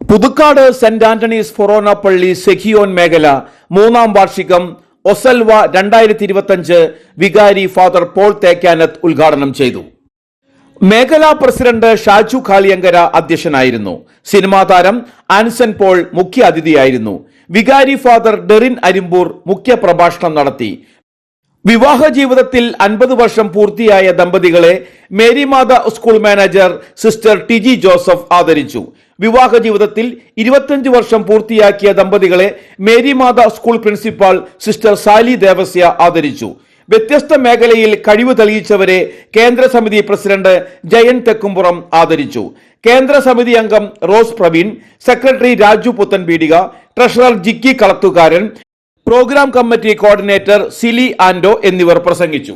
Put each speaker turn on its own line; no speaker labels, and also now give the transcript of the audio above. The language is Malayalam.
പുതുക്കാട് സെന്റ് ആന്റണീസ് ഫൊറോന പള്ളി സെഖിയോൻ മേഖല മൂന്നാം വാർഷികം ഒസൽവ 2025 വികാരി ഫാദർ പോൾ തേക്കാനത്ത് ഉദ്ഘാടനം ചെയ്തു. മേഖലാ പ്രസിഡന്റ് ഷാജു കാളിയങ്കര അധ്യക്ഷനായിരുന്നു. സിനിമാ താരം ആൻസൺ പോൾ മുഖ്യ അതിഥിയായിരുന്നു. വികാരി ഫാദർ ഡെറിൻ അരിമ്പൂർ മുഖ്യ പ്രഭാഷണം നടത്തി. വിവാഹ ജീവിതത്തിൽ 50 വർഷം പൂർത്തിയായ ദമ്പതികളെ Marymatha school manager sister Tiji Joseph ആദരിച്ചു. വിവാഹ ജീവിതത്തിൽ 25 വർഷം പൂർത്തിയാക്കിയ ദമ്പതികളെ Marymatha school principal sister Sally Devasya ആദരിച്ചു. വ്യത്യസ്ത മേഖലയിൽ കഴിവ് തെളിയിച്ചവരെ കേന്ദ്ര സമിതി പ്രസിഡന്റ് ജയൻ തെക്കുംപുറം ആദരിച്ചു. കേന്ദ്ര സമിതി അംഗം Rose Praveen, secretary Raju Puthenpeedika, treasurer Jikki Kalathukaran, programme committee coordinator Sili Ando എന്നിവർ പ്രസംഗിച്ചു.